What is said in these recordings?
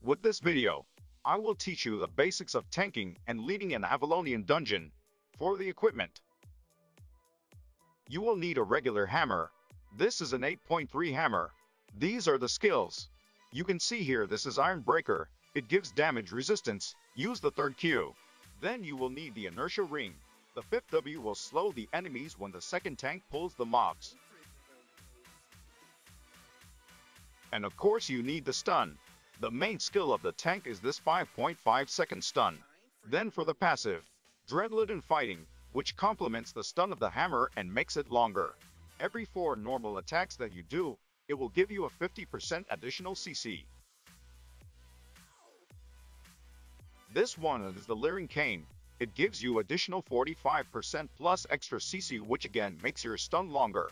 With this video, I will teach you the basics of tanking and leading an Avalonian dungeon. For the equipment, you will need a regular hammer. This is an 8.3 hammer. These are the skills. You can see here this is Iron Breaker. It gives damage resistance. Use the third Q. Then you will need the inertia ring. The fifth W will slow the enemies when the second tank pulls the mobs. And of course you need the stun. The main skill of the tank is this 5.5 second stun. Then for the passive, Dreadladen Fighting, which complements the stun of the hammer and makes it longer. Every 4 normal attacks that you do, it will give you a 50% additional CC. This one is the Leering Cane. It gives you additional 45% plus extra CC, which again makes your stun longer.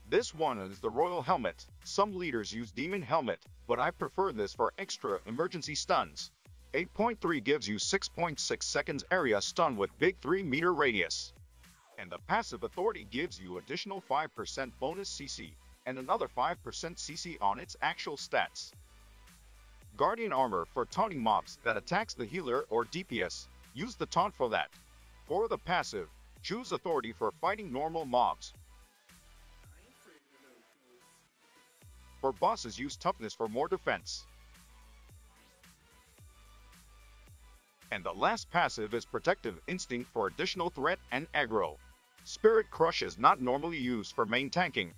This one is the Royal Helmet. Some leaders use Demon Helmet, but I prefer this for extra emergency stuns. 8.3 gives you 6.6 seconds area stun with big 3-meter radius. And the passive Authority gives you additional 5% bonus CC, and another 5% CC on its actual stats. Guardian Armor for taunting mobs that attacks the healer or DPS. Use the taunt for that. For the passive, choose Authority for fighting normal mobs. For bosses, use Toughness for more defense. And the last passive is Protective Instinct for additional threat and aggro. Spirit Crush is not normally used for main tanking.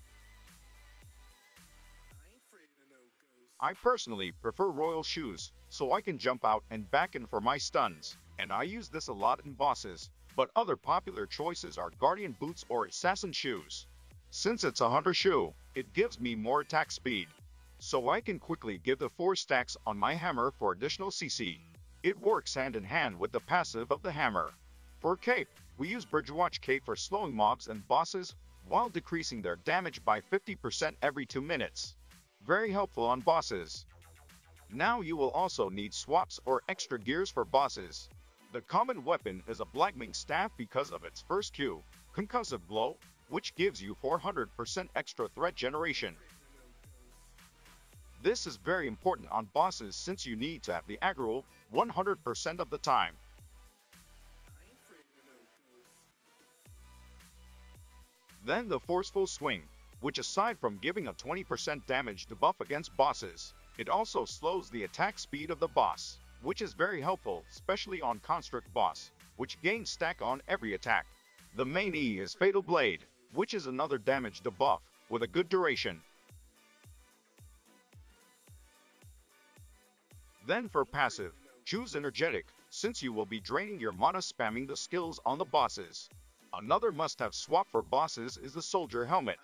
I personally prefer Royal Shoes, so I can jump out and back in for my stuns, and I use this a lot in bosses, but other popular choices are Guardian Boots or Assassin Shoes. Since it's a hunter shoe, it gives me more attack speed, so I can quickly give the 4 stacks on my hammer for additional CC. It works hand in hand with the passive of the hammer. For Cape, we use Bridgewatch Cape for slowing mobs and bosses while decreasing their damage by 50% every 2 minutes. Very helpful on bosses. Now you will also need swaps or extra gears for bosses. The common weapon is a Blackwing Staff because of its first Q, Concussive Blow, which gives you 400% extra threat generation. This is very important on bosses since you need to have the aggro 100% of the time. Then the Forceful Swing, which aside from giving a 20% damage debuff against bosses, it also slows the attack speed of the boss, which is very helpful, especially on Construct boss, which gains stack on every attack. The main E is Fatal Blade, which is another damage debuff with a good duration. Then for passive, choose Energetic, since you will be draining your mana spamming the skills on the bosses. Another must-have swap for bosses is the Soldier Helmet.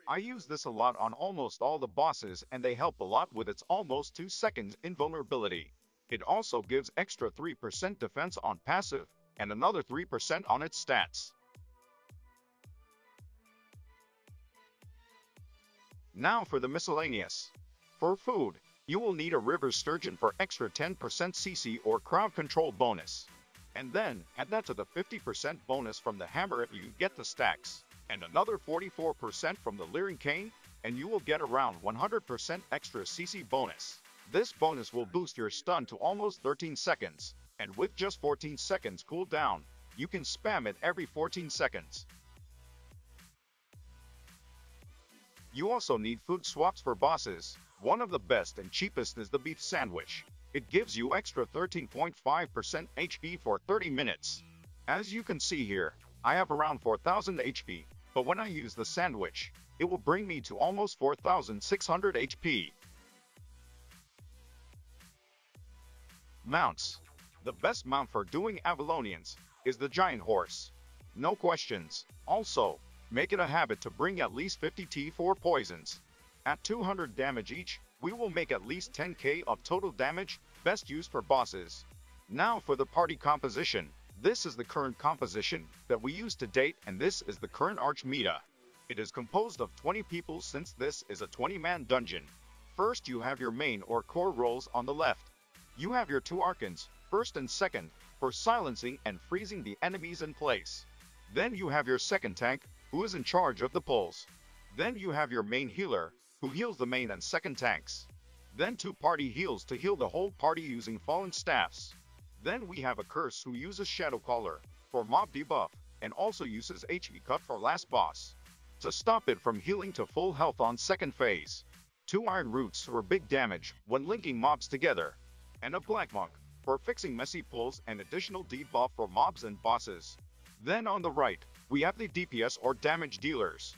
I use this a lot on almost all the bosses and they help a lot with its almost 2 seconds invulnerability. It also gives extra 3% defense on passive and another 3% on its stats. Now for the miscellaneous. For food, you will need a River Sturgeon for extra 10% CC or crowd control bonus. And then add that to the 50% bonus from the hammer if you get the stacks, and another 44% from the Leering Cane, and you will get around 100% extra CC bonus. This bonus will boost your stun to almost 13 seconds, and with just 14 seconds cooldown, you can spam it every 14 seconds. You also need food swaps for bosses. One of the best and cheapest is the Beef Sandwich. It gives you extra 13.5% HP for 30 minutes. As you can see here, I have around 4,000 HP, but when I use the sandwich, it will bring me to almost 4,600 HP. Mounts. The best mount for doing Avalonians is the Giant Horse. No questions. Also, make it a habit to bring at least 50 T4 poisons. At 200 damage each, we will make at least 10k of total damage, best used for bosses. Now for the party composition. This is the current composition that we use to date, and this is the current Arch meta. It is composed of 20 people since this is a 20-man dungeon. First you have your main or core roles on the left. You have your 2 Archons, first and second, for silencing and freezing the enemies in place. Then you have your second tank, who is in charge of the pulls. Then you have your main healer, who heals the main and second tanks. Then 2 party heals to heal the whole party using fallen staffs. Then we have a curse who uses Shadow Caller for mob debuff and also uses HP cut for last boss to stop it from healing to full health on second phase. 2 iron roots for big damage when linking mobs together, and a black monk for fixing messy pulls and additional debuff for mobs and bosses. Then on the right, we have the DPS or damage dealers.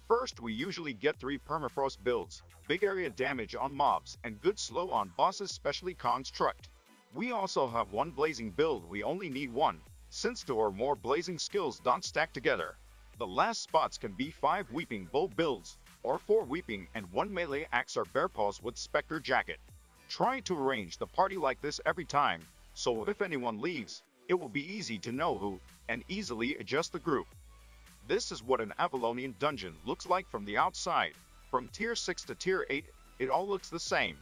First, we usually get 3 permafrost builds, big area damage on mobs, and good slow on bosses, especially construct. We also have 1 blazing build, we only need 1, since 2 or more blazing skills don't stack together. The last spots can be 5 weeping bull builds, or 4 weeping and 1 melee axe or bear paws with specter jacket. Try to arrange the party like this every time, so if anyone leaves, it will be easy to know who, and easily adjust the group. This is what an Avalonian dungeon looks like from the outside. From tier 6 to tier 8, it all looks the same.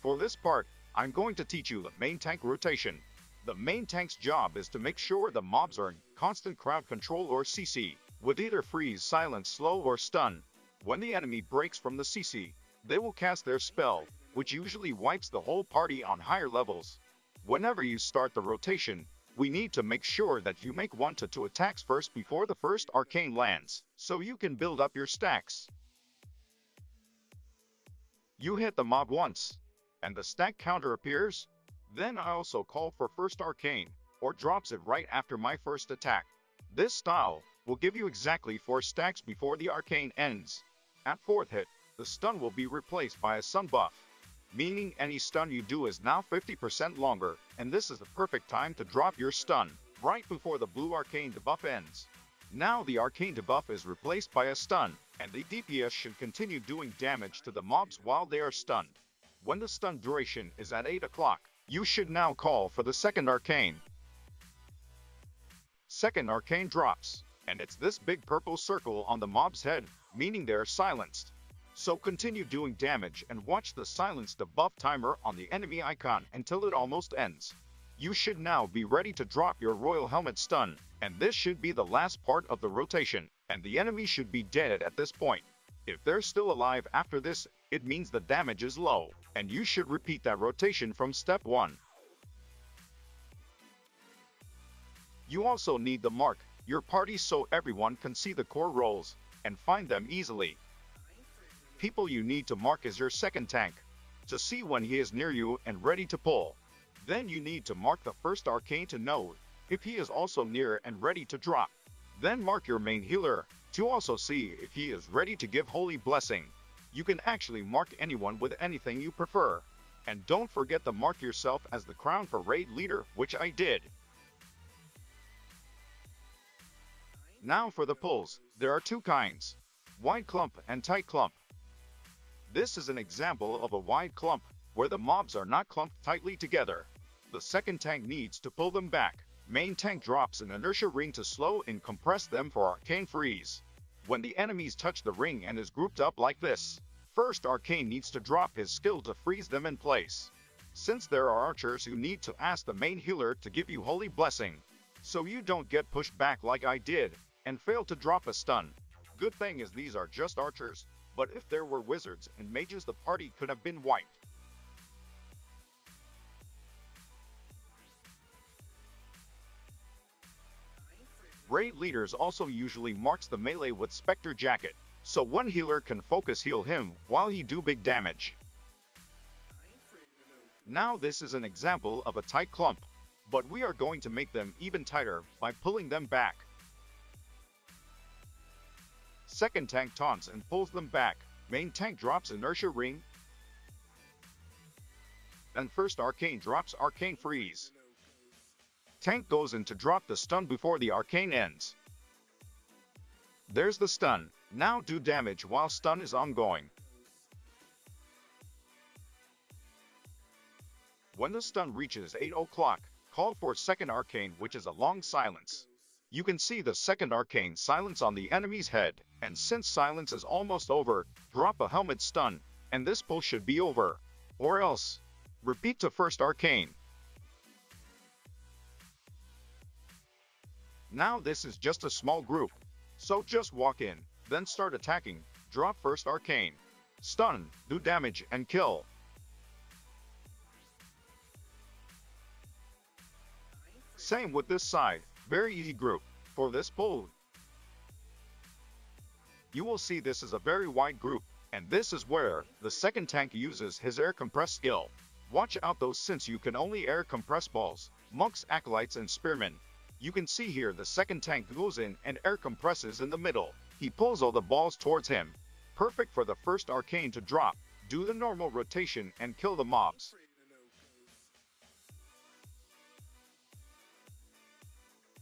For this part, I'm going to teach you the main tank rotation. The main tank's job is to make sure the mobs are in constant crowd control or CC, with either freeze, silence, slow, or stun. When the enemy breaks from the CC, they will cast their spell, which usually wipes the whole party on higher levels. Whenever you start the rotation, we need to make sure that you make 1 to 2 attacks first before the first arcane lands, so you can build up your stacks. You hit the mob once, and the stack counter appears. Then I also call for first arcane, or drops it right after my first attack. This style will give you exactly 4 stacks before the arcane ends. At 4th hit, the stun will be replaced by a stun buff, meaning any stun you do is now 50% longer, and this is the perfect time to drop your stun, right before the blue arcane debuff ends. Now the arcane debuff is replaced by a stun, and the DPS should continue doing damage to the mobs while they are stunned. When the stun duration is at 8 o'clock, you should now call for the second arcane. Second arcane drops, and it's this big purple circle on the mob's head, meaning they're silenced. So continue doing damage and watch the silence debuff timer on the enemy icon until it almost ends. You should now be ready to drop your royal helmet stun, and this should be the last part of the rotation, and the enemy should be dead at this point. If they're still alive after this, it means the damage is low, and you should repeat that rotation from step 1. You also need to mark your party so everyone can see the core roles and find them easily. People you need to mark is your second tank, to see when he is near you and ready to pull. Then you need to mark the first arcane to know if he is also near and ready to drop. Then mark your main healer to also see if he is ready to give holy blessing. You can actually mark anyone with anything you prefer. And don't forget to mark yourself as the crown for raid leader, which I did. Now for the pulls, there are 2 kinds, wide clump and tight clump. This is an example of a wide clump, where the mobs are not clumped tightly together. The second tank needs to pull them back. Main tank drops an inertia ring to slow and compress them for arcane freeze. When the enemies touch the ring and is grouped up like this, first arcane needs to drop his skill to freeze them in place. Since there are archers who need to ask the main healer to give you holy blessing, so you don't get pushed back like I did, and fail to drop a stun. Good thing is these are just archers, but if there were wizards and mages the party could have been wiped. Raid leaders also usually marks the melee with Spectre Jacket, so one healer can focus heal him while he do big damage. Now this is an example of a tight clump, but we are going to make them even tighter by pulling them back. Second tank taunts and pulls them back. Main tank drops inertia ring, and first arcane drops arcane freeze. Tank goes in to drop the stun before the arcane ends. There's the stun. Now do damage while stun is ongoing. When the stun reaches 8 o'clock, call for second arcane, which is a long silence. You can see the second arcane silence on the enemy's head, and since silence is almost over, drop a helmet stun, and this pull should be over. Or else, repeat to first arcane. Now this is just a small group, so just walk in, then start attacking, drop first arcane. stun, do damage, and kill. Same with this side, very easy group. For this pull, you will see this is a very wide group, and this is where the second tank uses his air compress skill. Watch out though, since you can only air compress balls, monks, acolytes, and spearmen. You can see here the second tank goes in and air compresses in the middle. He pulls all the balls towards him. Perfect for the first arcane to drop. Do the normal rotation and kill the mobs.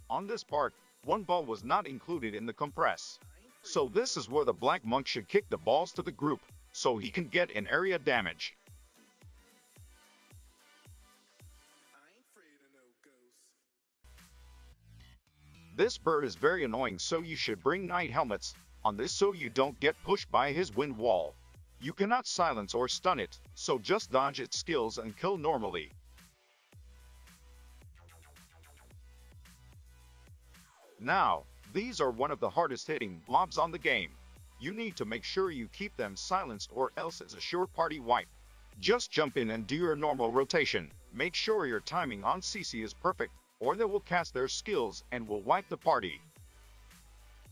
On this part, one ball was not included in the compress. So this is where the black monk should kick the balls to the group, so he can get an area damage. This bird is very annoying, so you should bring knight helmets on this so you don't get pushed by his wind wall. You cannot silence or stun it, so just dodge its skills and kill normally. Now, these are one of the hardest hitting mobs on the game. You need to make sure you keep them silenced or else it's a sure party wipe. Just jump in and do your normal rotation. Make sure your timing on CC is perfect, or they will cast their skills and will wipe the party.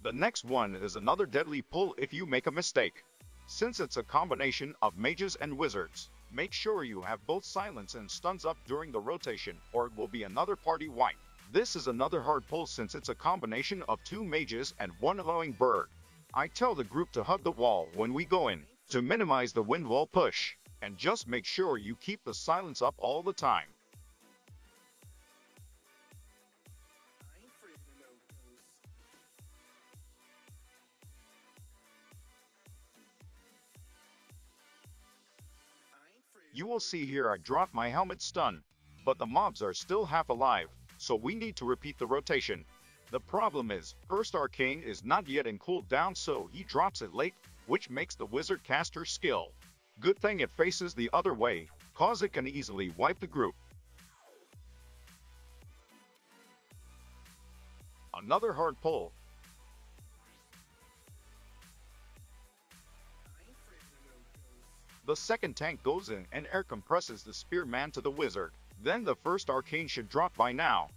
The next one is another deadly pull if you make a mistake. Since it's a combination of mages and wizards, make sure you have both silence and stuns up during the rotation, or it will be another party wipe. This is another hard pull since it's a combination of 2 mages and 1 annoying bird. I tell the group to hug the wall when we go in, to minimize the wind wall push, and just make sure you keep the silence up all the time. You will see here I dropped my helmet stun, but the mobs are still half alive, so we need to repeat the rotation. The problem is, first arcane is not yet in cooldown, so he drops it late, which makes the wizard caster skill. Good thing it faces the other way, cause it can easily wipe the group. Another hard pull. The second tank goes in and air compresses the spearman to the wizard. Then the first arcane should drop by now.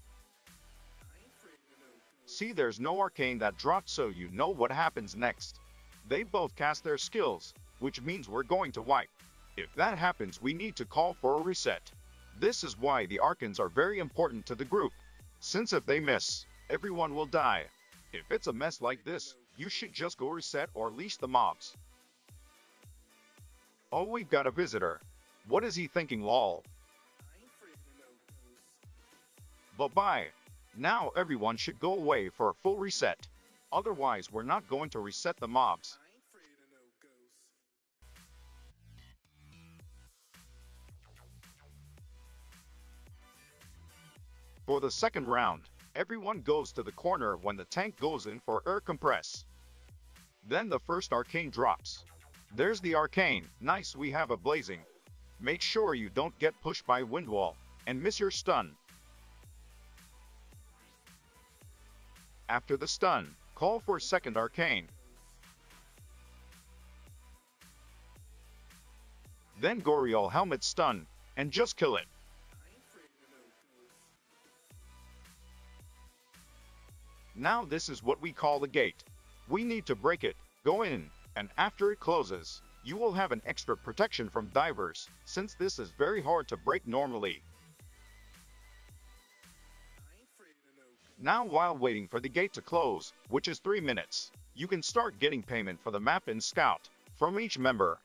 See, there's no arcane that dropped, so you know what happens next. They both cast their skills, which means we're going to wipe. If that happens, we need to call for a reset. This is why the arcanes are very important to the group, since if they miss, everyone will die. If it's a mess like this, you should just go reset or leash the mobs. Oh, we've got a visitor. What is he thinking, lol? Bye-bye. Now everyone should go away for a full reset. Otherwise, we're not going to reset the mobs. For the second round, everyone goes to the corner when the tank goes in for air compress. Then the first arcane drops. There's the arcane. Nice, we have a blazing. Make sure you don't get pushed by wind wall and miss your stun. After the stun, call for second arcane. Then Goriel helmet stun, and just kill it. Now this is what we call the gate. We need to break it, go in, and after it closes, you will have an extra protection from divers, since this is very hard to break normally. Now while waiting for the gate to close, which is 3 minutes, you can start getting payment for the map in Scout from each member.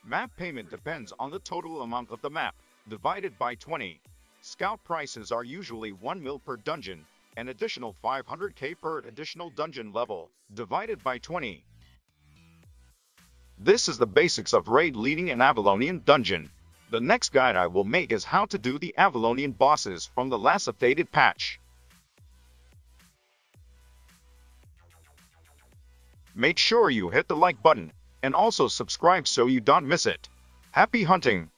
Map payment depends on the total amount of the map, divided by 20. Scout prices are usually 1 mil per dungeon, an additional 500k per additional dungeon level, divided by 20. This is the basics of raid leading an Avalonian dungeon. The next guide I will make is how to do the Avalonian bosses from the last updated patch. Make sure you hit the like button, and also subscribe so you don't miss it. Happy hunting!